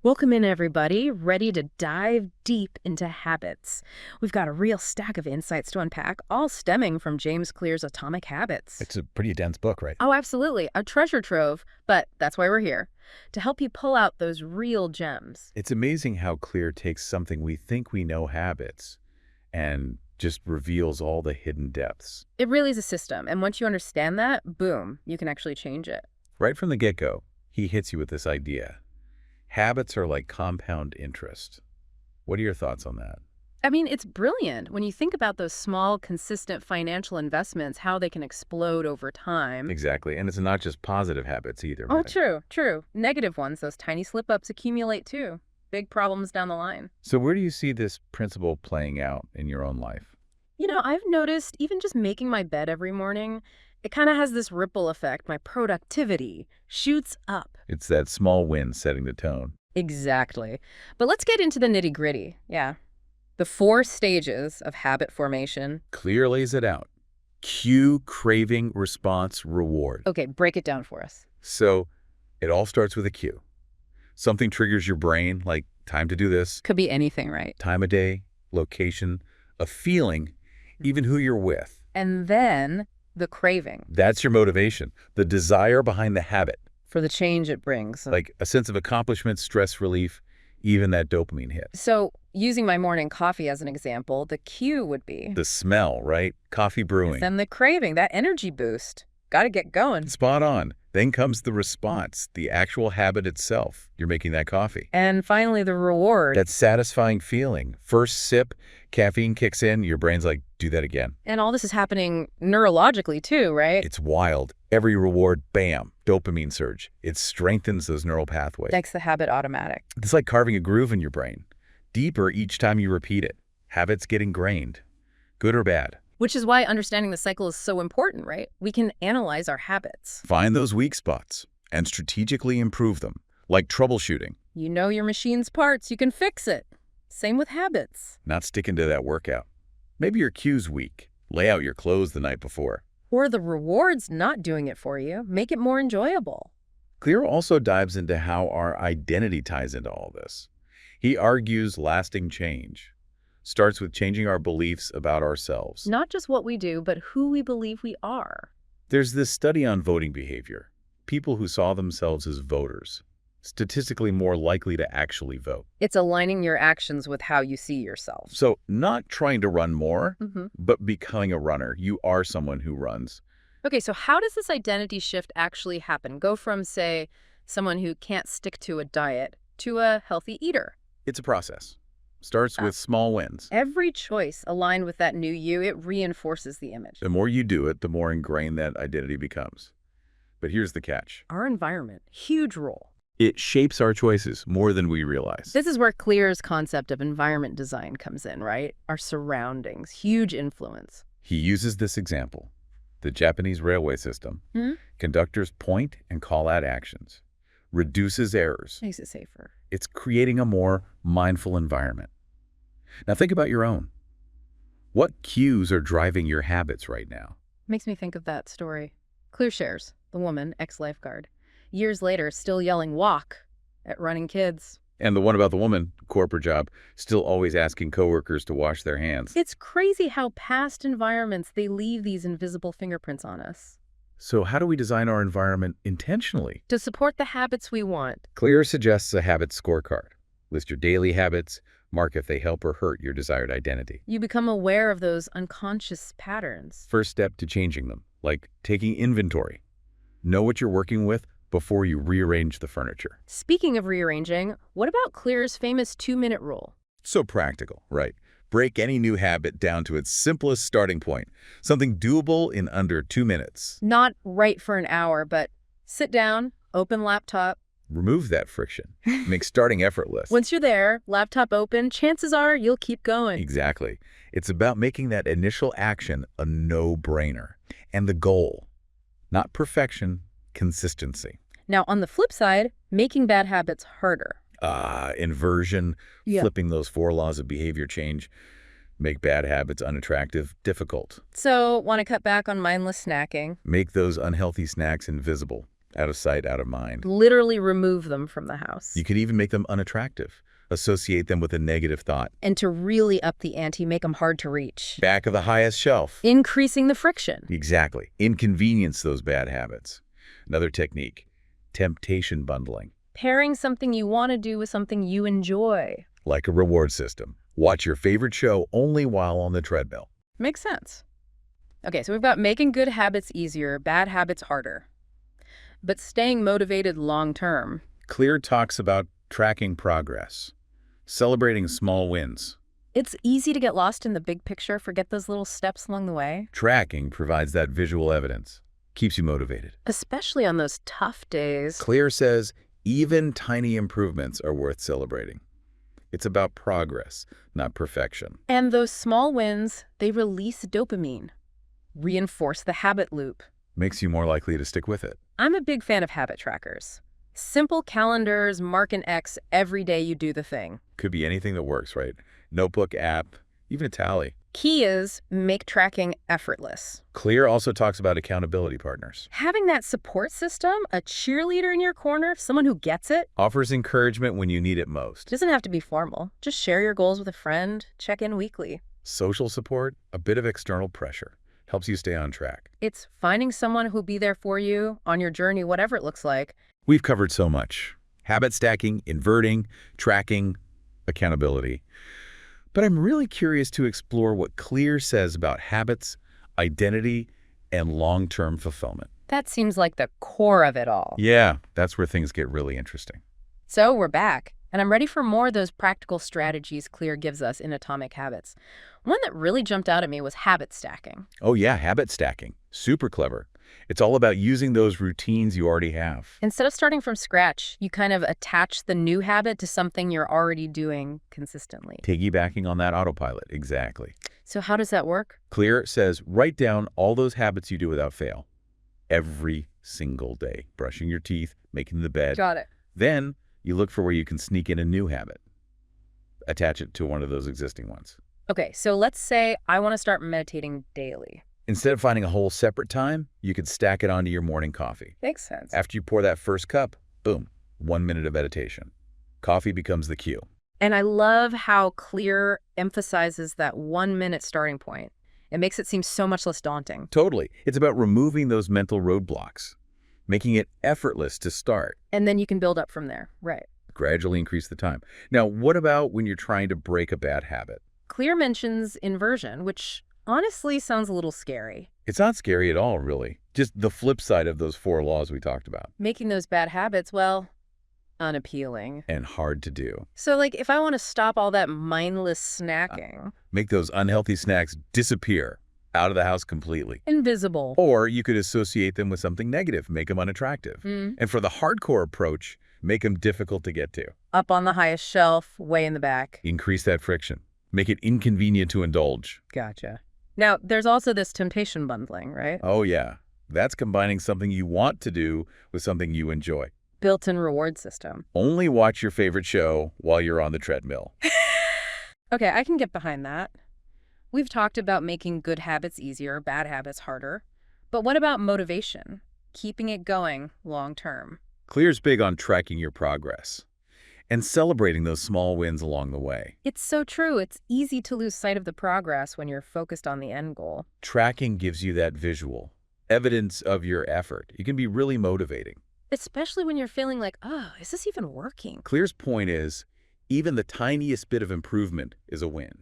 Welcome in, everybody. Ready to dive deep into habits. We've got a real stack of insights to unpack, all stemming from James Clear's Atomic Habits. It's a pretty dense book, right? Oh, absolutely. A treasure trove, but that's why we're here, to help you pull out those real gems. It's amazing how Clear takes something we think we know, habits, and just reveals all the hidden depths. It really is a system, and once you understand that, boom, you can actually change it. Right from the get-go, he hits you with this idea. Habits are like compound interest. What are your thoughts on that? I mean, it's brilliant when you think about those small, consistent financial investments, how they can explode over time. Exactly, and it's not just positive habits either, Oh, right? true. Negative ones, those tiny slip-ups accumulate too. Big problems down the line. So where do you see this principle playing out in your own life? I've noticed even just making my bed every morning, it kind of has this ripple effect. My productivity shoots up. It's that small win setting the tone. Exactly. But let's get into the nitty-gritty. Yeah. The 4 stages of habit formation. Clear lays it out. Cue, craving, response, reward. Okay, break it down for us. So it all starts with a cue. Something triggers your brain, like time to do this, Could be anything, right? time of day, location, a feeling, even who you're with. And then the craving That's your motivation, the desire behind the habit, for the change it brings. like a sense of accomplishment, stress relief, even that dopamine hit. So, using my morning coffee as an example, the cue would be The smell, right? Coffee brewing. then the craving, that energy boost. Got to get going. Spot on. Then comes the response, the actual habit itself. You're making that coffee. And finally, the reward. That satisfying feeling. First sip, caffeine kicks in, your brain's like, do that again. And all this is happening neurologically too, right? It's wild. Every reward, bam, dopamine surge. It strengthens those neural pathways. Makes the habit automatic. It's like carving a groove in your brain. Deeper each time you repeat it. Habits get ingrained. Good or bad. Which is why understanding the cycle is so important, right? We can analyze our habits. Find those weak spots and strategically improve them, like troubleshooting, You know your machine's parts, you can fix it. Same with habits. not sticking to that workout. Maybe your cue's weak. Lay out your clothes the night before. Or the reward's not doing it for you. Make it more enjoyable. Clear also dives into how our identity ties into all this. He argues lasting change starts with changing our beliefs about ourselves. Not just what we do, but who we believe we are. There's this study on voting behavior. People who saw themselves as voters, statistically more likely to actually vote. It's aligning your actions with how you see yourself. So not trying to run more, Mhm. but becoming a runner. You are someone who runs. Okay, so how does this identity shift actually happen? Go from, say, someone who can't stick to a diet to a healthy eater. It's a process. Starts with small wins. Every choice aligned with that new you, it reinforces the image. The more you do it, the more ingrained that identity becomes. But here's the catch. Our environment, huge role. It shapes our choices more than we realize. This is where Clear's concept of environment design comes in, right? Our surroundings, huge influence. He uses this example. The Japanese railway system. Hmm? Conductors point and call out actions. Reduces errors. Makes it safer. It's creating a more mindful environment. Now think about your own. What cues are driving your habits right now? Makes me think of that story. Clear shares, the woman, ex-lifeguard. Years later, still yelling walk at running kids. And the one about the woman, corporate job, still always asking coworkers to wash their hands. It's crazy how past environments, they leave these invisible fingerprints on us. So how do we design our environment intentionally? To support the habits we want. Clear suggests a habit scorecard. List your daily habits, mark if they help or hurt your desired identity. You become aware of those unconscious patterns. First step to changing them, like taking inventory. Know what you're working with before you rearrange the furniture. Speaking of rearranging, what about Clear's famous 2-minute rule? So practical, right? Break any new habit down to its simplest starting point, something doable in under 2 minutes. Not write for an hour, but sit down, open laptop. Remove that friction. Make starting effortless. Once you're there, laptop open, chances are you'll keep going. Exactly. It's about making that initial action a no-brainer. And the goal, not perfection, consistency. Now, on the flip side, making bad habits harder. Inversion, Yeah. flipping those 4 laws of behavior change, make bad habits unattractive, difficult. So, want to cut back on mindless snacking? Make those unhealthy snacks invisible. Out of sight, out of mind. Literally remove them from the house. You could even make them unattractive. Associate them with a negative thought. And to really up the ante, make them hard to reach. Back of the highest shelf. Increasing the friction. Exactly. Inconvenience those bad habits. Another technique, temptation bundling. Pairing something you want to do with something you enjoy. Like a reward system. Watch your favorite show only while on the treadmill. Makes sense. Okay, so we've got making good habits easier, bad habits harder. But staying motivated long term. Clear talks about tracking progress, celebrating small wins. It's easy to get lost in the big picture, forget those little steps along the way. Tracking provides that visual evidence, keeps you motivated. Especially on those tough days. Clear says even tiny improvements are worth celebrating. It's about progress, not perfection. And those small wins, they release dopamine, reinforce the habit loop. Makes you more likely to stick with it. I'm a big fan of habit trackers. Simple calendars, mark an X every day you do the thing. Could be anything that works, right? Notebook, app, even a tally. Key is make tracking effortless. Clear also talks about accountability partners. Having that support system, a cheerleader in your corner, someone who gets it, Offers encouragement when you need it most. doesn't have to be formal. Just share your goals with a friend, check in weekly. Social support, a bit of external pressure. Helps you stay on track. It's finding someone who'll be there for you on your journey, whatever it looks like. We've covered so much. Habit stacking, inverting, tracking, accountability. But I'm really curious to explore what Clear says about habits, identity, and long-term fulfillment. That seems like the core of it all. Yeah, that's where things get really interesting. So we're back, and I'm ready for more of those practical strategies Clear gives us in Atomic Habits. One that really jumped out at me was habit stacking. Oh yeah, habit stacking. Super clever. It's all about using those routines you already have. Instead of starting from scratch, you kind of attach the new habit to something you're already doing consistently. Piggybacking on that autopilot, exactly. So how does that work? Clear says write down all those habits you do without fail. Every single day. Brushing your teeth, making the bed. Got it. Then you look for where you can sneak in a new habit. Attach it to one of those existing ones. Okay, so let's say I want to start meditating daily. Instead of finding a whole separate time, you could stack it onto your morning coffee. Makes sense. After you pour that first cup, boom, 1 minute of meditation. Coffee becomes the cue. And I love how Clear emphasizes that 1 minute starting point. It makes it seem so much less daunting. Totally. It's about removing those mental roadblocks, making it effortless to start. And then you can build up from there. Right. Gradually increase the time. Now, what about when you're trying to break a bad habit? Clear mentions inversion, which honestly sounds a little scary. It's not scary at all, really. Just the flip side of those 4 laws we talked about. Making those bad habits, well, unappealing. And hard to do. So, like, if I want to stop all that mindless snacking. Make those unhealthy snacks disappear out of the house completely. Invisible. Or you could associate them with something negative, make them unattractive. And for the hardcore approach, make them difficult to get to. Up on the highest shelf, way in the back. Increase that friction. Make it inconvenient to indulge. Gotcha. Now, there's also this temptation bundling, right? Oh yeah, that's combining something you want to do with something you enjoy. Built-in reward system. Only watch your favorite show while you're on the treadmill. Okay, I can get behind that. We've talked about making good habits easier, bad habits harder. But what about motivation? Keeping it going long term. Clear's big on tracking your progress and celebrating those small wins along the way. It's so true. It's easy to lose sight of the progress when you're focused on the end goal. Tracking gives you that visual, evidence of your effort. It can be really motivating. Especially when you're feeling like, oh, is this even working? Clear's point is, even the tiniest bit of improvement is a win.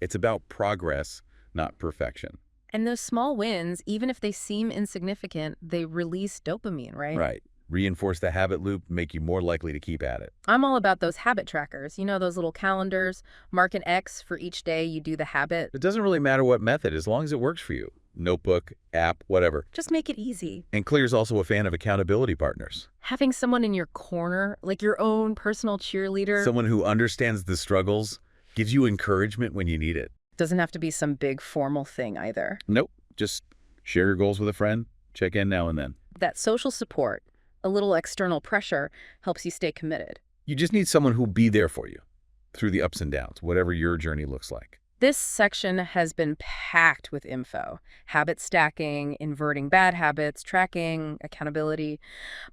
It's about progress, not perfection. And those small wins, even if they seem insignificant, they release dopamine, right? Right. Reinforce the habit loop, make you more likely to keep at it. I'm all about those habit trackers. You know, those little calendars, mark an X for each day you do the habit. It doesn't really matter what method, as long as it works for you. Notebook, app, whatever. Just make it easy. And Clear's also a fan of accountability partners. Having someone in your corner, like your own personal cheerleader. Someone who understands the struggles, gives you encouragement when you need it. Doesn't have to be some big formal thing either. Nope. Just share your goals with a friend, check in now and then. That social support, a little external pressure, helps you stay committed. You just need someone who'll be there for you through the ups and downs, whatever your journey looks like. This section has been packed with info. Habit stacking, inverting bad habits, tracking, accountability.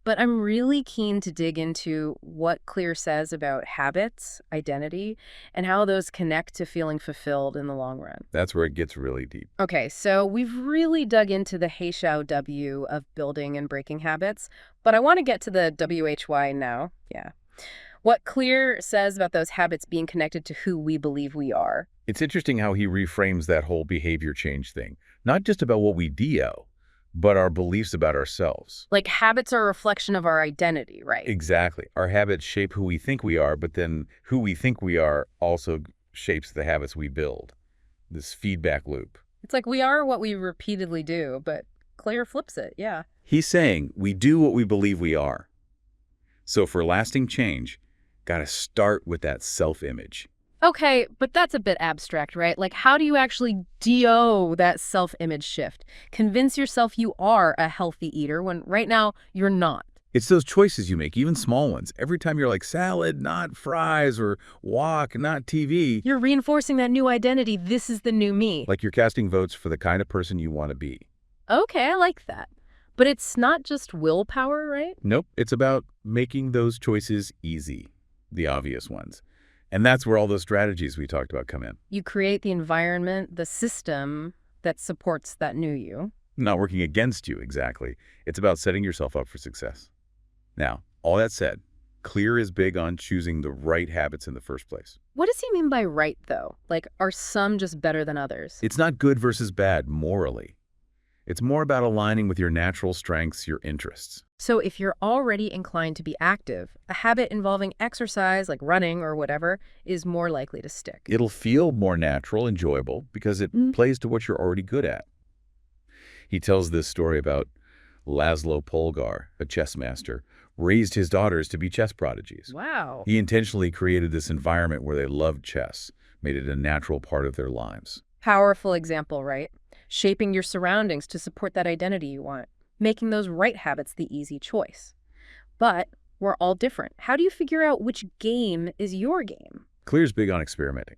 But I'm really keen to dig into what Clear says about habits, identity, and how those connect to feeling fulfilled in the long run. That's where it gets really deep. Okay, so we've really dug into the Heishao W of building and breaking habits, but I want to get to the WHY now. Yeah. What Clear says about those habits being connected to who we believe we are. It's interesting how he reframes that whole behavior change thing. Not just about what we do, but our beliefs about ourselves. Like habits are a reflection of our identity, right? Exactly. Our habits shape who we think we are, but then who we think we are also shapes the habits we build. This feedback loop. It's like we are what we repeatedly do, but Clear flips it, yeah. He's saying we do what we believe we are. So for lasting change, gotta start with that self-image. Okay, but that's a bit abstract, right? Like, how do you actually DO that self-image shift? Convince yourself you are a healthy eater when right now you're not. It's those choices you make, even small ones. Every time you're like salad, not fries, or walk, not TV. You're reinforcing that new identity. This is the new me. Like you're casting votes for the kind of person you want to be. Okay, I like that. But it's not just willpower, right? Nope, it's about making those choices easy, the obvious ones. And that's where all those strategies we talked about come in. You create the environment, the system that supports that new you. Not working against you, exactly. It's about setting yourself up for success. Now, all that said, Clear is big on choosing the right habits in the first place. What does he mean by right, though? Like, are some just better than others? It's not good versus bad morally. It's more about aligning with your natural strengths, your interests. So if you're already inclined to be active, a habit involving exercise, like running or whatever, is more likely to stick. It'll feel more natural, enjoyable, because it plays to what you're already good at. He tells this story about Laszlo Polgar, a chess master, raised his daughters to be chess prodigies. Wow. He intentionally created this environment where they loved chess, made it a natural part of their lives. Powerful example, right? Shaping your surroundings to support that identity you want. Making those right habits the easy choice. But we're all different. How do you figure out which game is your game? Clear's big on experimenting.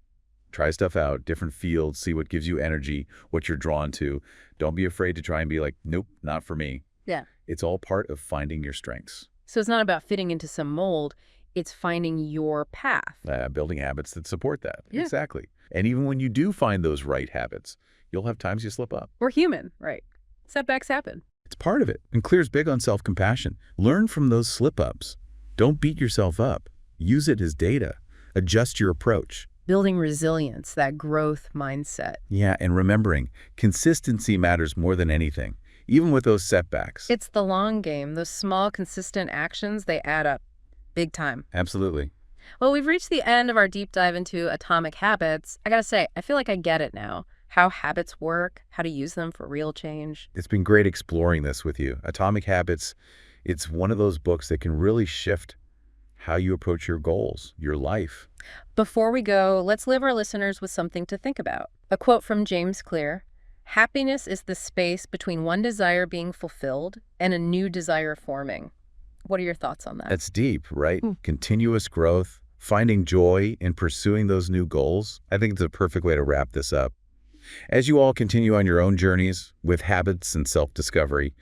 Try stuff out, different fields, see what gives you energy, what you're drawn to. Don't be afraid to try and be like, nope, not for me. Yeah. It's all part of finding your strengths. So it's not about fitting into some mold. It's finding your path. Building habits that support that. Yeah. Exactly. And even when you do find those right habits, you'll have times you slip up. We're human, right? Setbacks happen. It's part of it. And Clear's big on self-compassion. Learn from those slip-ups. Don't beat yourself up. Use it as data. Adjust your approach. Building resilience, that growth mindset. Yeah, and remembering, consistency matters more than anything, even with those setbacks. It's the long game. Those small, consistent actions, they add up big time. Absolutely. Well, we've reached the end of our deep dive into atomic habits. I gotta say, I feel like I get it now. How habits work, how to use them for real change. It's been great exploring this with you. Atomic Habits, it's one of those books that can really shift how you approach your goals, your life. Before we go, let's leave our listeners with something to think about. A quote from James Clear: "Happiness is the space between one desire being fulfilled and a new desire forming." What are your thoughts on that? That's deep, right? Continuous growth, finding joy in pursuing those new goals. I think it's a perfect way to wrap this up. As you all continue on your own journeys with habits and self-discovery,